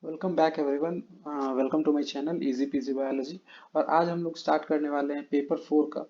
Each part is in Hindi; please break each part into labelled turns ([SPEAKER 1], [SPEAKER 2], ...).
[SPEAKER 1] Welcome back everyone. Welcome to my channel easy PG biology. और आज हम लोग स्टार्ट करने वाले हैं पेपर 4 का।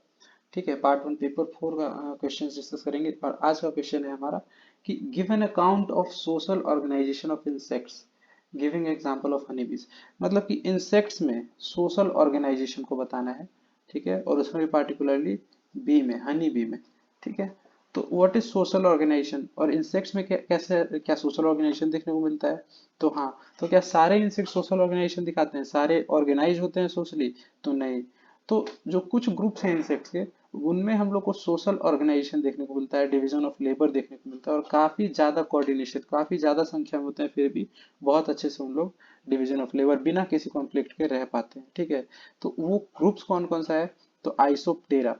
[SPEAKER 1] ठीक है, पार्ट 1 पेपर 4 का क्वेश्चन डिस्कस करेंगे। और आज का क्वेश्चन है हमारा कि give an account of social organization of insects giving example of honey bees. मतलब कि इंसेक्ट्स में सोशल ऑर्गेनाइजेशन को बताना है। ठीक है, और उसमें भी पार्टिकुलरली बी में, हनी बी में। ठीक है, तो व्हाट इज सोशल ऑर्गेनाइजेशन और इंसेक्ट्स में कैसे क्या सोशल ऑर्गेनाइजेशन देखने को मिलता है। तो हाँ, तो क्या सारे इंसेक्ट सोशल ऑर्गेनाइजेशन दिखाते हैं, सारे ऑर्गेनाइज होते हैं सोशली? तो नहीं। तो जो कुछ ग्रुप्स हैं इंसेक्ट्स के, उनमें हम लोग को सोशल ऑर्गेनाइजेशन देखने को मिलता है, डिवीजन ऑफ लेबर देखने को मिलता है, और काफी ज्यादा कोऑर्डिनेशन, काफी ज्यादा संख्या में होते हैं, फिर भी बहुत अच्छे से उन लोग डिवीजन ऑफ लेबर बिना किसी कॉन्फ्लिक्ट के रह पाते हैं। ठीक है, तो वो ग्रुप्स कौन कौन सा है? तो आइसोप्टेरा,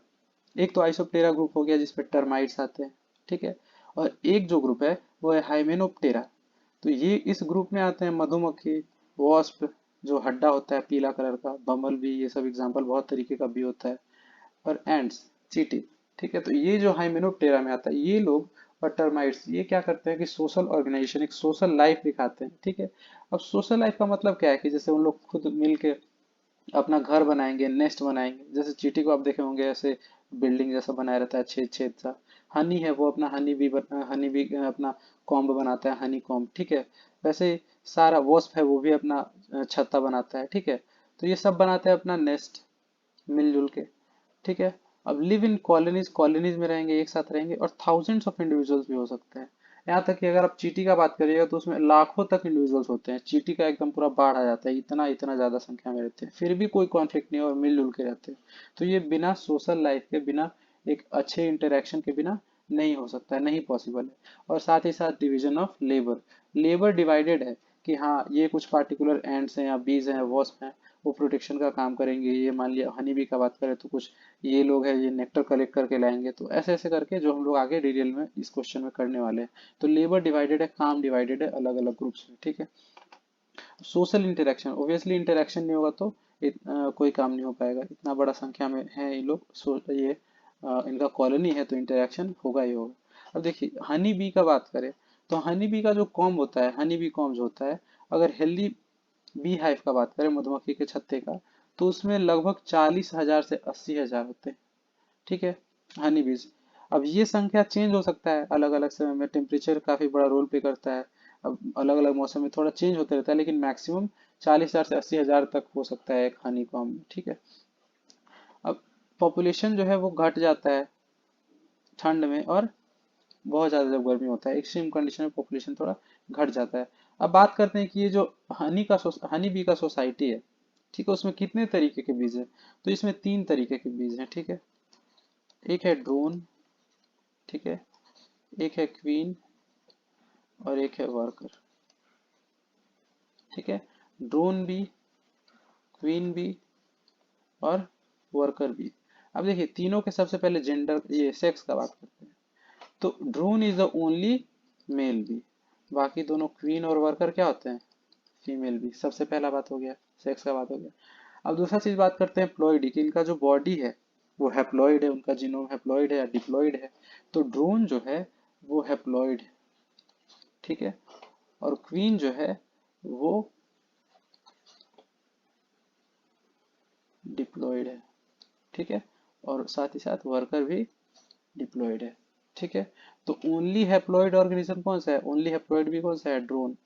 [SPEAKER 1] एक तो आइसोप्टेरा ग्रुप हो गया जिसपे टर्माइट्स आते हैं। ठीक है, और एक जो ग्रुप है वो है हाइमेनोप्टेरा। तो ये इस ग्रुप में आते हैं मधुमक्खी, वॉस्प, जो हड्डा होता है पीला कलर का, बमल भी, ये सब एग्जाम्पल बहुत तरीके का भी होता है, और एंड्स, चींटी। ठीक है, तो ये जो हाइमेनोप्टेरा में आता है, ये लोग और टर्माइट्स ये क्या करते हैं कि सोशल ऑर्गेनाइजेशन, एक सोशल लाइफ दिखाते हैं। ठीक है, अब सोशल लाइफ का मतलब क्या है कि जैसे उन लोग खुद मिल के अपना घर बनाएंगे, नेस्ट बनाएंगे। जैसे चींटी को आप देखे होंगे ऐसे बिल्डिंग जैसा बनाया रहता है, छेद छेद सा। हनी है वो अपना हनी भी अपना कॉम्ब बनाता है, हनी कॉम्ब। ठीक है, वैसे ही सारा वॉस्प है वो भी अपना छत्ता बनाता है। ठीक है, तो ये सब बनाते हैं अपना नेस्ट मिलजुल के। ठीक है, अब लिव इन कॉलोनीज, कॉलोनीज में रहेंगे, एक साथ रहेंगे, और थाउजेंड्स ऑफ इंडिविजुअल्स भी हो सकते हैं। यहाँ तक कि अगर आप चींटी का बात करिएगा तो उसमें लाखों तक इंडिविजुअल्स होते हैं। चींटी का एकदम पूरा बाढ़ आ जाता है, इतना इतना ज्यादा संख्या में रहते हैं, फिर भी कोई कॉन्फ्लिक्ट नहीं और मिलजुल के रहते हैं। तो ये बिना सोशल लाइफ के, बिना एक अच्छे इंटरेक्शन के बिना नहीं हो सकता है, नहीं पॉसिबल है। और साथ ही साथ division of labour, labour divided है कि हाँ ये कुछ पार्टिकुलर एंड्स हैं या बीज हैं, वॉस्प हैं, वो प्रोटेक्शन का काम करेंगे। ये मान लिया हनी बी का बात करें तो कुछ ये लोग हैं, ये नेक्टर कलेक्ट करके लाएंगे। तो ऐसे ऐसे करके जो हम लोग आगे डिटेल में इस क्वेश्चन में करने वाले हैं। तो लेबर डिवाइडेड है, काम डिवाइडेड है अलग अलग ग्रुप्स में। ठीक है, सोशल इंटरेक्शन, ओबियसली इंटरेक्शन नहीं होगा तो कोई काम नहीं हो पाएगा। इतना बड़ा संख्या में है ये लोग, ये इनका कॉलोनी है, तो इंटरेक्शन होगा ही होगा। अब देखिए हनी बी का बात करें तो हनी बी का जो कॉम्ब होता है, हनी बी कॉम्ब जो होता है, अगर हेल्दी बी हाइव का बात करें, मधुमक्खी के छत्ते का, तो उसमें लगभग 40,000 से 80,000 होते हैं। ठीक है, हनी बीज। अब ये संख्या चेंज हो सकता है अलग अलग समय में, टेम्परेचर काफी बड़ा रोल प्ले करता है। अब अलग अलग मौसम में थोड़ा चेंज होता रहता है, लेकिन मैक्सिमम 40,000 से 80,000 तक हो सकता है एक हनी कॉम्ब में। ठीक है, अब पॉपुलेशन जो है वो घट जाता है ठंड में, और बहुत ज्यादा जब गर्मी होता है, एक्सट्रीम कंडीशन में पॉपुलेशन थोड़ा घट जाता है। अब बात करते हैं कि ये जो हनी बी का सोसाइटी है, ठीक है, उसमें कितने तरीके के बीज है। तो इसमें 3 तरीके के बीज हैं। ठीक है, एक है ड्रोन, ठीक है, एक है क्वीन, और एक है वर्कर। ठीक है, ड्रोन बी, क्वीन बी, और वर्कर बी। अब देखिए तीनों के सबसे पहले जेंडर, ये सेक्स का बात करते हैं। तो drone is the only male bee, बाकी दोनों क्वीन और वर्कर क्या होते हैं, फीमेल बी। सबसे पहला बात हो गया, सेक्स का बात हो गया। अब दूसरा चीज बात करते हैं प्लॉइडी की, इनका जो बॉडी है वो हैप्लॉइड है, उनका जीनोम हैप्लॉइड है या डिप्लॉइड है। तो ड्रोन जो है वो हैप्लॉइड है। ठीक है, और क्वीन जो है वो डिप्लॉयड है। ठीक है, और साथ ही साथ वर्कर भी डिप्लॉयड है। ठीक है, तो ओनली हैप्लॉइड ऑर्गेनिज्म कौन सा है, ओनली हैप्लॉइड भी कौन सा है, ड्रोन।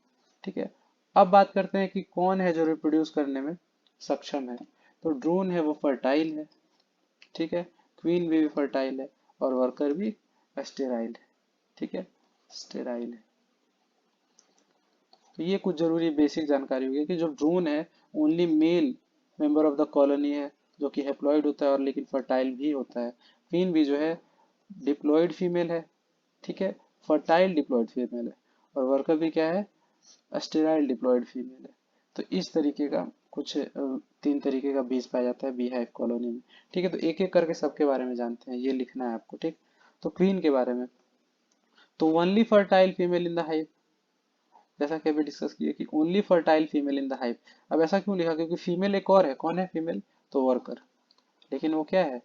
[SPEAKER 1] ठीक है, अब बात करते हैं कि कौन है जो रिप्रोड्यूस करने में सक्षम है। तो ड्रोन है वो फर्टाइल है। ठीक है, क्वीन भी फर्टाइल है, और वर्कर भी स्टेराइल है। ठीक है, स्टेराइल है। तो ये कुछ जरूरी बेसिक जानकारी होगी कि जो ड्रोन है only male member of the colony है, जो कि हेप्लॉइड होता है और लेकिन फर्टाइल भी होता है। क्वीन भी जो है डिप्लॉइड फीमेल है। ठीक है, फर्टाइल डिप्लॉइड फीमेल है, और वर्कर भी क्या है, स्टेराइल डिप्लॉइड फीमेल है। तो इस तरीके का कुछ 3 तरीके का बीज पाया जाता है बी हाइव कॉलोनी में। ठीक है, तो एक एक करके सबके बारे में जानते हैं, ये लिखना है आपको। ठीक, तो क्वीन के बारे में, तो only fertile female in the hive, जैसा कि अभी डिस्कस किए कि only fertile female in the hive. अब ऐसा क्यों लिखा, क्योंकि फीमेल एक और है, कौन है फीमेल, तो वर्कर, लेकिन वो क्या है,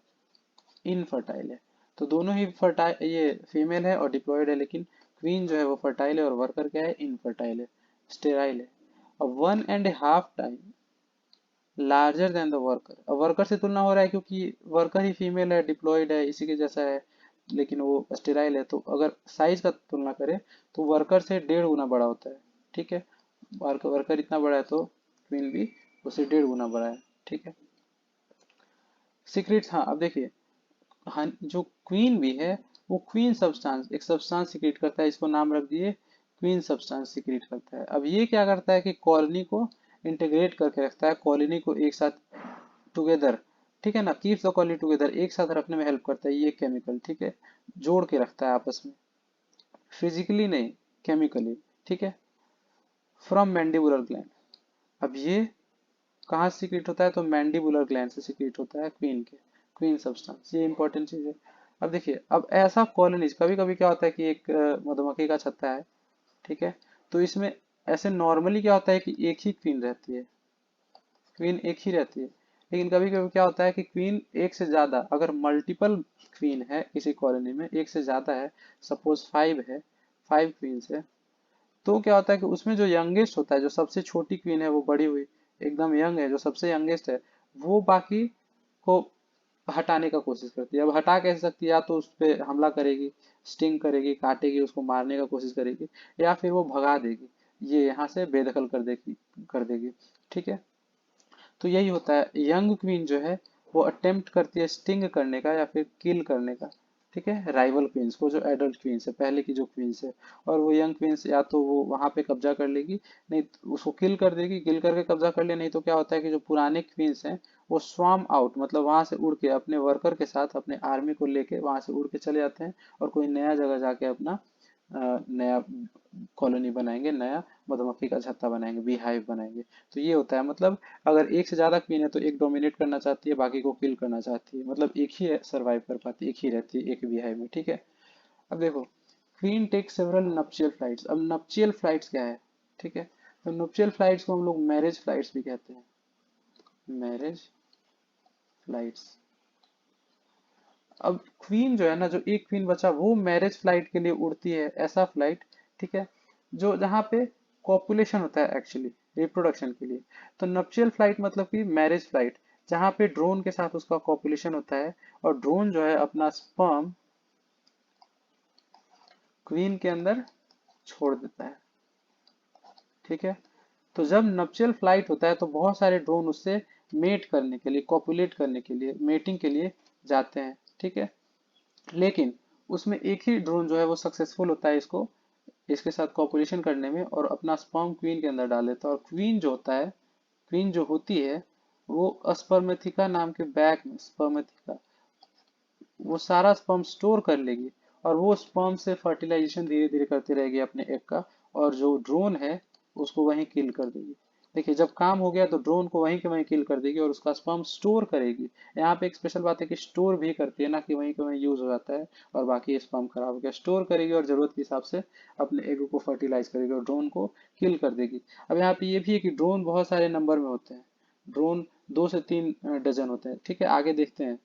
[SPEAKER 1] इनफर्टाइल है। तो दोनों ही फर्टाइल, ये फीमेल है और डिप्लॉयड है, लेकिन क्वीन जो है वो फर्टाइल है और वर्कर क्या है, इनफर्टाइल है, स्टेराइल है। 1.5 time larger than the worker. अब वर्कर से तुलना हो रहा है क्योंकि वर्कर ही फीमेल है, डिप्लॉयड है, इसी के जैसा है, लेकिन वो स्टेराइल है। तो अगर साइज का तुलना करें तो वर्कर से 1.5 गुना बड़ा होता है। ठीक है, वर्कर इतना बड़ा है तो क्वीन भी उससे 1.5 गुना बड़ा है। ठीक है, सीक्रेट्स, हाँ अब देखिए, हाँ जो क्वीन भी है वो क्वीन सब्सटेंस, एक सब्सटेंस सीक्रेट करता है, इसको नाम रख दिए क्वीन सब्सटेंस सीक्रेट करता है। अब ये क्या करता है कि कॉलोनी को इंटीग्रेट करके रखता है, कॉलोनी को एक साथ टुगेदर, ठीक है ना, कीप्स द कॉलोनी टुगेदर, एक साथ रखने में हेल्प करता है ये केमिकल। ठीक है, जोड़ के रखता है आपस में, फिजिकली नहीं, केमिकली। ठीक है, फ्रॉम मैंडिबुलर ग्लैंड। अब ये कहाँ सीक्रेट होता है, तो मैंडिबुलर ग्लैंड से सीक्रेट होता है क्वीन के, क्वीन सब्सटेंस, ये इंपॉर्टेंट चीज है। अब देखिए, अब ऐसा कॉलोनीज, कभी कभी क्या होता है कि एक मधुमक्खी का छत्ता है, ठीक है, तो इसमें ऐसे नॉर्मली क्या होता है कि एक ही क्वीन रहती है, क्वीन एक ही रहती है। लेकिन कभी कभी क्या होता है कि क्वीन एक से ज्यादा, अगर मल्टीपल क्वीन है किसी कॉलोनी में, एक से ज्यादा है, सपोज 5 है, 5 क्वींस है, तो क्या होता है कि उसमें जो यंगेस्ट होता है, जो सबसे छोटी क्वीन है वो बड़ी हुई, एकदम यंग है, जो सबसे यंगेस्ट है, वो बाकी को हटाने का कोशिश करती है। अब हटा कैसे सकती है, या तो उस पे हमला करेगी, स्टिंग करेगी, काटेगी, उसको मारने का कोशिश करेगी, या फिर वो भगा देगी, ये यहाँ से बेदखल कर देगी। ठीक है, तो यही होता है, यंग क्वीन जो है वो अटेम्प्ट करती है स्टिंग करने का या फिर किल करने का। ठीक है, राइवल क्वींस को, जो एडल्ट क्वींस है, पहले की जो क्वींस है, और वो यंग क्वींस या तो वो वहां पे कब्जा कर लेगी, नहीं तो उसको किल कर देगी, किल करके कब्जा कर ले, नहीं तो क्या होता है कि जो पुराने क्वींस हैं वो स्वाम आउट, मतलब वहां से उड़ के अपने वर्कर के साथ, अपने आर्मी को लेके वहां से उड़ के चले जाते हैं, और कोई नया जगह जाके अपना नया कॉलोनी बनाएंगे, नया मधुमक्खी का छत्ता बनाएंगे, बी हाइव बनाएंगे। तो ये होता है, मतलब अगर एक से ज्यादा क्वीन है तो एक डोमिनेट करना चाहती है, बाकी को किल करना चाहती है, मतलब एक ही सर्वाइव कर पाती है, एक ही रहती है एक बी हाइव में। ठीक है, अब देखो, क्वीन टेक सेवरल नप्चियल फ्लाइट्स। अब नप्चियल फ्लाइट्स क्या है, ठीक है, तो नप्चियल फ्लाइट्स को हम लोग मैरिज फ्लाइट्स भी कहते हैं, मैरिज फ्लाइट्स। अब क्वीन जो है ना, जो एक क्वीन बचा वो मैरिज फ्लाइट के लिए उड़ती है, ऐसा फ्लाइट, ठीक है, जो जहाँ पे कॉपुलेशन होता है, एक्चुअली रिप्रोडक्शन के लिए। तो नप्चियल फ्लाइट मतलब कि मैरिज फ्लाइट, जहाँ पे ड्रोन के साथ उसका कॉपुलेशन होता है, और ड्रोन जो है अपना स्पर्म क्वीन के अंदर छोड़ देता है। ठीक है, तो जब नप्चियल फ्लाइट होता है तो बहुत सारे ड्रोन उससे मेट करने के लिए, कॉपुलेट करने के लिए, मेटिंग के लिए जाते हैं। ठीक है, लेकिन उसमें एक ही ड्रोन जो है वो सक्सेसफुल होता है इसको, इसके साथ कॉपुलेशन करने में, और अपना स्पर्म क्वीन के अंदर डाल देता है। और क्वीन जो होता है, क्वीन जो होती है वो स्पर्मेथिका नाम के बैग में, स्पर्मेथिका, वो सारा स्पर्म स्टोर कर लेगी, और वो स्पर्म से फर्टिलाइजेशन धीरे धीरे करती रहेगी अपने एग का, और जो ड्रोन है उसको वहीं किल कर देगी। देखिए, जब काम हो गया तो ड्रोन को वहीं के वहीं किल कर देगी, और उसका स्पर्म स्टोर करेगी। यहाँ पे एक स्पेशल बात है कि स्टोर भी करती है ना, कि वहीं के वहीं यूज हो जाता है और बाकी स्पर्म खराब हो गया, स्टोर करेगी और जरूरत के हिसाब से अपने एग को फर्टिलाइज करेगी और ड्रोन को किल कर देगी। अब यहाँ पे ये भी है कि ड्रोन बहुत सारे नंबर में होते हैं, ड्रोन 2 से 3 डजन होते हैं। ठीक है, आगे देखते हैं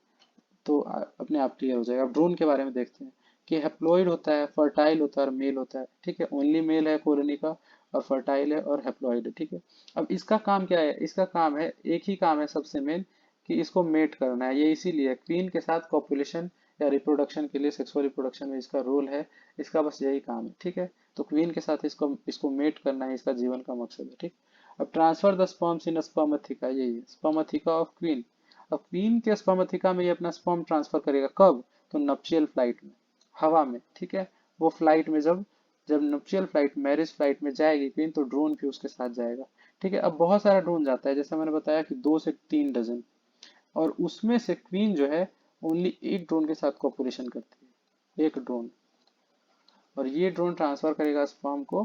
[SPEAKER 1] तो अपने आप क्लियर हो जाएगा। अब ड्रोन के बारे में देखते हैं कि हेप्लॉइड होता है, फर्टाइल होता है और मेल होता है। ठीक है, ओनली मेल है कॉलोनी का, और फर्टाइल है और हेप्लॉइड है। ठीक है, अब इसका काम क्या है, इसका काम है, एक ही काम है सबसे मेन, कि इसको मेट करना है। ये इसीलिए क्वीन के साथ कॉपुलेशन या रिप्रोडक्शन के लिए, सेक्सुअल रिप्रोडक्शन में इसका रोल है, इसका बस यही काम है। ठीक है, तो क्वीन के साथ इसको इसको मेट करना है, इसका जीवन का मकसद है। ठीक, अब transfer the sperms in spermatheca, यही है स्पर्मेथिका ऑफ क्वीन। अब क्वीन के स्पर्मेथिका में ये अपना स्पर्म ट्रांसफर करेगा, कब, तो नप्चियल फ्लाइट में, हवा में। ठीक है, वो फ्लाइट में जब जब नप्चियल फ्लाइट, मैरिज फ्लाइट में जाएगी क्वीन, तो ड्रोन भी उसके साथ जाएगा। ठीक है, अब बहुत सारा ड्रोन जाता है, जैसे मैंने बताया कि 2 से 3 डजन, और उसमें से क्वीन जो है ओनली एक ड्रोन के साथ कॉपुलेशन करती है, एक ड्रोन, और ये ड्रोन ट्रांसफर करेगा स्पर्म को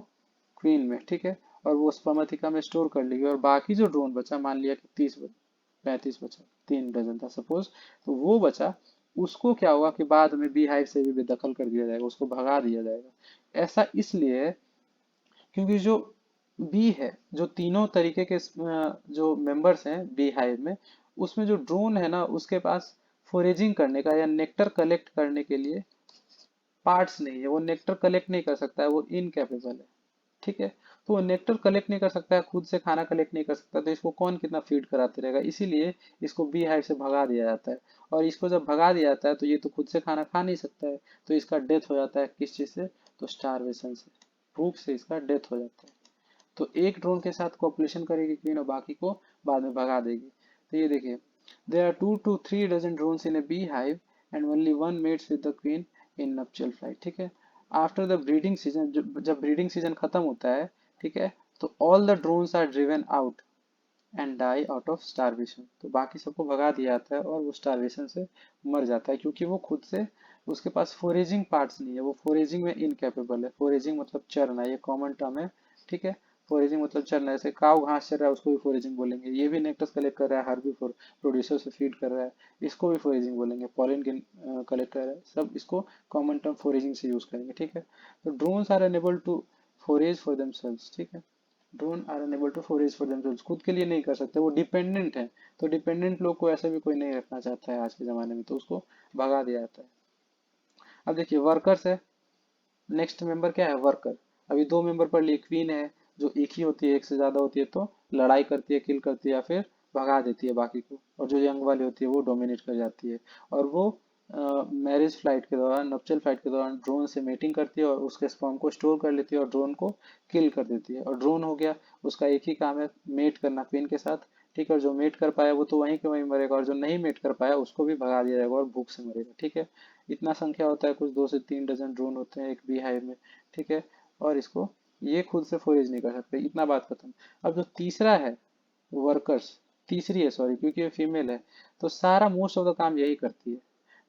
[SPEAKER 1] क्वीन में। ठीक है, और वो स्पर्मेथिका में स्टोर कर लेगी, और बाकी जो ड्रोन बचा, मान लिया कि 35 बचा, 3 डजन था सपोज, तो वो बचा, उसको क्या हुआ कि बाद में बी हाइव से भी बेदखल कर दिया जाएगा, उसको भगा दिया जाएगा। ऐसा इसलिए है क्योंकि जो बी है, जो तीनों तरीके के जो मेंबर्स हैं बी हाइव में, उसमें जो ड्रोन है ना, उसके पास फोरेजिंग करने का या नेक्टर कलेक्ट करने के लिए पार्ट्स नहीं है, वो नेक्टर कलेक्ट नहीं कर सकता है, वो इनकेपेबल है। ठीक है। तो वो नेक्टर कलेक्ट नहीं कर सकता है, खुद से खाना कलेक्ट नहीं कर सकता, तो इसको कौन कितना फीड कराते रहेगा, इसीलिए इसको बी हाइव से भगा दिया जाता है। और इसको जब भगा दिया जाता है तो ये तो खुद से खाना खा नहीं सकता है, तो इसका डेथ हो जाता है किस चीज से, तो स्टारवेशन से, भूख से इसका डेथ हो जाता है। तो एक ड्रोन के साथ कॉपरेशन करेगी क्वीन और बाकी को बाद में भगा देगी। तो ये देखिए, there are 2 to 3 dozen drones in a bee hive and only one mates with the queen in nuptial flight, ठीक है। आफ्टर द ब्रीडिंग सीजन, जब ब्रीडिंग सीजन खत्म होता है, ठीक है, तो all the drones are driven out and die out of starvation, तो बाकी सबको भगा दिया जाता है और वो स्टारवेशन से मर जाता है, क्योंकि वो खुद से, उसके पास फोरेजिंग पार्ट्स नहीं है, वो फोरेजिंग में इनकेपेबल है। फोरेजिंग मतलब चरना, ये कॉमन टर्म है, ठीक है। फोरेजिंग मतलब चरना, जैसे काऊ घास चर रहा है उसको भी फोरेजिंग बोलेंगे, ये भी नेक्टस कलेक्ट कर रहा है, हर भी प्रोड्यूसर से फीड कर रहा है, इसको भी फोरेजिंग बोलेंगे। पॉलिन कलेक्ट कर रहा है, सब इसको कॉमन टर्म फोरेजिंग से यूज करेंगे, ठीक है। तो drones are unable to forage for themselves, ठीक है। Drone are unable to forage for themselves, खुद के लिए नहीं कर सकते, वो डिपेंडेंट है। तो डिपेंडेंट लोग को ऐसे भी कोई नहीं रखना चाहता है आज के ज़माने में, तो उसको भगा दिया जाता है। अब देखिए वर्कर्स है, नेक्स्ट मेंबर क्या है, वर्कर। अभी दो मेंबर पर लिए, क्वीन है जो एक ही होती है, एक से ज़्यादा होती है तो लड़ाई करती है, किल करती है या फिर भगा देती है बाकी को, और जो यंग वाली होती है वो डोमिनेट कर जाती है। और वो मैरिज फ्लाइट के दौरान, नपचल फ्लाइट के दौरान ड्रोन से मीटिंग करती है और उसके स्पर्म को स्टोर कर लेती है और ड्रोन को किल कर देती है। और ड्रोन हो गया, उसका एक ही काम है मेट करना क्वीन के साथ, ठीक है। और जो मेट कर पाया वो तो वहीं के वहीं मरेगा, और जो नहीं मेट कर पाया उसको भी भगा दिया जाएगा और भूख से मरेगा, ठीक है। इतना संख्या होता है, कुछ 2 से 3 डजन ड्रोन होते हैं एक बी हाइव में, ठीक है। और इसको ये खुद से फोरेज नहीं कर सकते, इतना बात खत्म। अब जो तीसरा है वर्कर्स, तीसरी है सॉरी, क्योंकि ये फीमेल है, तो सारा मोस्ट ऑफ द काम यही करती है।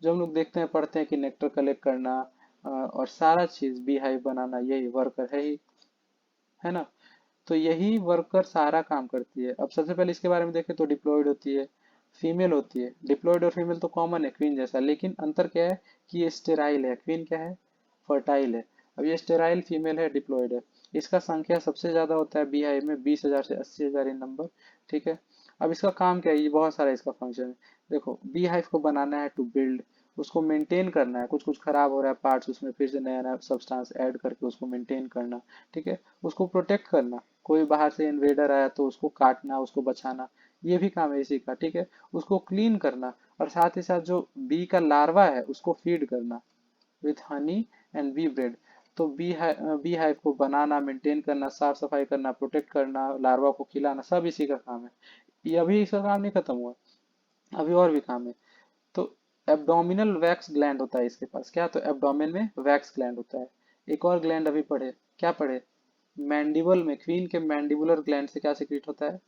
[SPEAKER 1] जो हम लोग देखते हैं पढ़ते हैं कि नेक्टर कलेक्ट करना और सारा चीज बी हाइव बनाना, यही वर्कर है ही, है ना। तो यही वर्कर सारा काम करती है। अब सबसे पहले इसके बारे में देखें तो डिप्लॉयड होती है, फीमेल होती है। डिप्लॉयड और फीमेल तो कॉमन है क्वीन जैसा, लेकिन अंतर क्या है कि ये स्टेराइल है, क्वीन क्या है, फर्टाइल है। अब ये स्टेराइल फीमेल है, डिप्लॉयड है। इसका संख्या सबसे ज्यादा होता है बी हाइव में, 20,000 से 80,000 इन नंबर, ठीक है। अब इसका काम क्या है, ये बहुत सारा इसका फंक्शन है। देखो बी हाइव को बनाना है टू बिल्ड, उसको मेंटेन करना है, कुछ कुछ खराब हो रहा है पार्ट्स, उसमें फिर से नया नया सब्सटेंस ऐड करके उसको मेंटेन करना, ठीक है। उसको प्रोटेक्ट करना, कोई बाहर से इन्वेडर आया तो उसको काटना, उसको बचाना, ये भी काम है इसी का, ठीक है। उसको क्लीन करना, और साथ ही साथ जो बी का लार्वा है उसको फीड करना with honey and bee bread. तो बी हाइव को बनाना, मेंटेन करना, साफ सफाई करना, प्रोटेक्ट करना, लार्वा को खिलाना, सब इसी का काम है। ये अभी इसका काम नहीं खत्म हुआ, अभी और भी काम है। तो एब्डोमिनल वैक्स ग्लैंड होता है इसके पास, क्या, तो एब्डोमेन में वैक्स ग्लैंड होता है। एक और ग्लैंड अभी पढ़े, क्या पढ़े, मैंडिबल में, क्वीन के मैंडिबुलर ग्लैंड से क्या सिक्रीट होता है,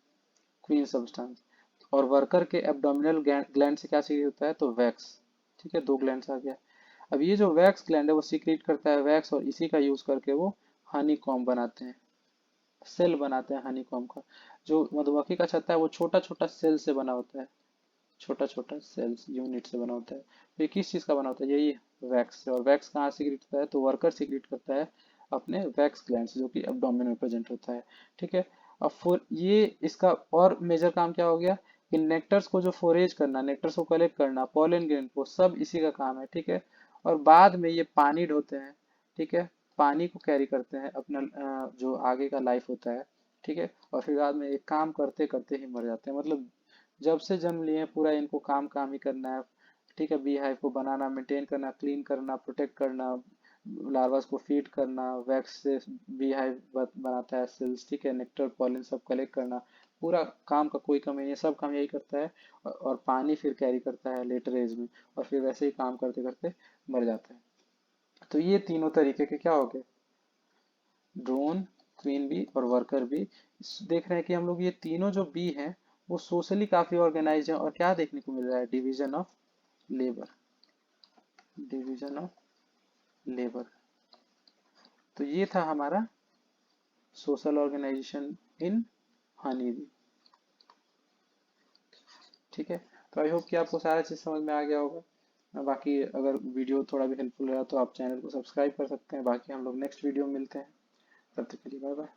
[SPEAKER 1] क्वीन सब्सटेंस। और वर्कर के एब्डोमिनल ग्लैंड से क्या सिक्रीट होता है, तो वैक्स, ठीक है। दो ग्लैंड आ गया। अब ये जो वैक्स ग्लैंड है वो सिक्रीट करता है वैक्स, और इसी का यूज करके वो हनी कॉम्ब बनाते हैं, सेल बनाते हैं हनी कॉम्ब का। जो मधुमक्खी का छत्ता है वो छोटा छोटा सेल से बना होता है, छोटा छोटा सेल्स यूनिट से बना होता है। तो ये किस चीज का बना होता है, यही वैक्स से। और वैक्स कहाँ सीक्रेट होता है, तो वर्कर सीक्रेट करता है अपने वैक्स ग्लैंड से, जो कि एब्डोमेन में प्रेजेंट होता है, ठीक है। अब फोर ये इसका और मेजर काम क्या हो गया कि नेक्टर्स को जो फोरेज करना, नेक्टर्स को कलेक्ट करना, पॉलन ग्रेन को, सब इसी का काम है, ठीक है। और बाद में ये पानी ढोते हैं, ठीक है, पानी को कैरी करते हैं अपना जो आगे का लाइफ होता है, ठीक है। और फिर बाद में एक काम करते करते ही मर जाते हैं, मतलब जब से जन्म लिए पूरा इनको काम काम ही करना है, ठीक है। बी हाइव को बनाना, मेंटेन करना, क्लीन करना, प्रोटेक्ट करना, लार्वास को फीड करना, वैक्स से बी हाइव बनाता है सेल्स, ठीक है। नेक्टर पॉलिन सब कलेक्ट करना, पूरा काम का कोई कमी नहीं है, सब काम यही करता है। और पानी फिर कैरी करता है लेटर एज में, और फिर वैसे ही काम करते करते मर जाता है। तो ये तीनों तरीके के क्या हो गए, ड्रोन, क्वीन बी और वर्कर बी। देख रहे हैं कि हम लोग ये तीनों जो बी हैं वो सोशली काफी ऑर्गेनाइज हैं, और क्या देखने को मिल रहा है, division of labour, division of labour. तो ये था हमारा सोशल ऑर्गेनाइजेशन इन हनी बी, ठीक है। तो आई होप कि आपको सारा चीज समझ में आ गया होगा। बाकी अगर वीडियो थोड़ा भी हेल्पफुल रहा तो आप चैनल को सब्सक्राइब कर सकते हैं। बाकी हम लोग नेक्स्ट वीडियो में मिलते हैं, तब तक के लिए बाय बाय।